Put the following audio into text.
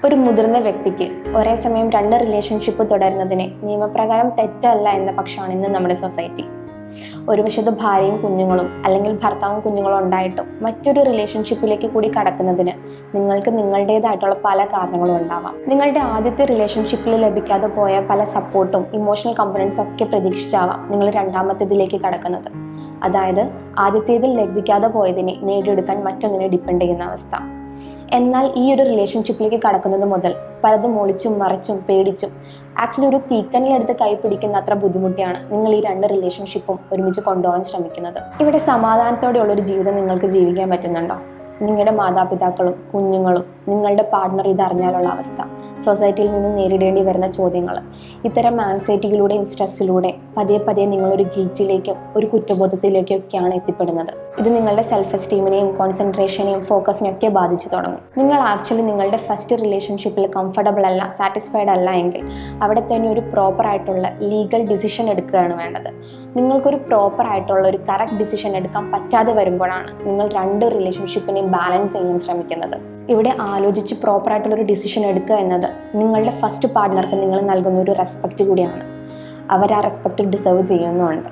ഒരു മുതിർന്ന വ്യക്തിക്ക് ഒരേ സമയം 2 റിലേഷൻഷിപ്പ് തുടരുന്നതിനെ നിയമപ്രകാരം തെറ്റല്ല എന്ന പക്ഷമാണ് ഇന്ന് നമ്മുടെ സൊസൈറ്റി. ഒരു വശത്ത് ഭാര്യയും കുഞ്ഞുങ്ങളും അല്ലെങ്കിൽ ഭർത്താവും കുഞ്ഞുങ്ങളും ഉണ്ടായിട്ടും മറ്റൊരു റിലേഷൻഷിപ്പിലേക്ക് കൂടി കടക്കുന്നതിന് നിങ്ങൾക്ക് നിങ്ങളുടേതായിട്ടുള്ള പല കാരണങ്ങളും ഉണ്ടാവാം. നിങ്ങളുടെ ആദ്യത്തെ റിലേഷൻഷിപ്പിൽ ലഭിക്കാതെ പോയ പല സപ്പോർട്ടും ഇമോഷണൽ കമ്പണൻസും ഒക്കെ പ്രതീക്ഷിച്ചാവാം നിങ്ങൾ രണ്ടാമത്തേതിലേക്ക് കടക്കുന്നത്. അതായത് ആദ്യത്തേതിൽ ലഭിക്കാതെ പോയതിനെ നേടിയെടുക്കാൻ മറ്റൊന്നിനെ ഡിപ്പെൻഡ് ചെയ്യുന്ന അവസ്ഥ. എന്നാൽ ഈ ഒരു റിലേഷൻഷിപ്പിലേക്ക് കടക്കുന്നത് മുതൽ പലതും ഒളിച്ചും മറിച്ചും പേടിച്ചും ആക്ച്വലി ഒരു തീക്കനലെടുത്ത് കൈ പിടിക്കുന്ന അത്ര ബുദ്ധിമുട്ടിയാണ് നിങ്ങൾ ഈ 2 റിലേഷൻഷിപ്പും ഒരുമിച്ച് കൊണ്ടുപോകാൻ ശ്രമിക്കുന്നത്. ഇവിടെ സമാധാനത്തോടെയുള്ളൊരു ജീവിതം നിങ്ങൾക്ക് ജീവിക്കാൻ പറ്റുന്നുണ്ടോ? നിങ്ങളുടെ മാതാപിതാക്കളും കുഞ്ഞുങ്ങളും നിങ്ങളുടെ പാർട്ട്ണർ ഇതറിഞ്ഞാലുള്ള അവസ്ഥ, സൊസൈറ്റിയിൽ നിന്ന് നേരിടേണ്ടി വരുന്ന ചോദ്യങ്ങൾ, ഇത്തരം ആൻസൈറ്റിയിലൂടെയും സ്ട്രെസ്സിലൂടെ പതിയെ നിങ്ങളൊരു ഗിൽറ്റിലേക്കും ഒരു കുറ്റബോധത്തിലേക്കും ഒക്കെയാണ് എത്തിപ്പെടുന്നത്. ഇത് നിങ്ങളുടെ സെൽഫ് എസ്റ്റീമിനെയും കോൺസെൻട്രേഷനെയും ഫോക്കസിനെയും ഒക്കെ ബാധിച്ചു തുടങ്ങും. നിങ്ങൾ ആക്ച്വലി നിങ്ങളുടെ ഫസ്റ്റ് റിലേഷൻഷിപ്പിൽ കംഫർട്ടബിൾ അല്ല, സാറ്റിസ്ഫൈഡ് അല്ല എങ്കിൽ അവിടെ തന്നെ ഒരു പ്രോപ്പറായിട്ടുള്ള ലീഗൽ ഡിസിഷൻ എടുക്കുകയാണ് വേണ്ടത്. നിങ്ങൾക്കൊരു പ്രോപ്പറായിട്ടുള്ള ഒരു കറക്റ്റ് ഡിസിഷൻ എടുക്കാൻ പറ്റാതെ വരുമ്പോഴാണ് നിങ്ങൾ 2 റിലേഷൻഷിപ്പിനെയും ബാലൻസ് ചെയ്യാൻ ശ്രമിക്കുന്നത്. ഇവിടെ ആലോചിച്ച് പ്രോപ്പറായിട്ടുള്ളൊരു ഡിസിഷൻ എടുക്കുക എന്നത് നിങ്ങളുടെ ഫസ്റ്റ് പാർട്ട്ണർക്ക് നിങ്ങൾ നൽകുന്ന ഒരു റെസ്പെക്റ്റ് കൂടിയാണ്. അവർ ആ റെസ്പെക്റ്റ് ഡിസേർവ് ചെയ്യുന്നുമുണ്ട്.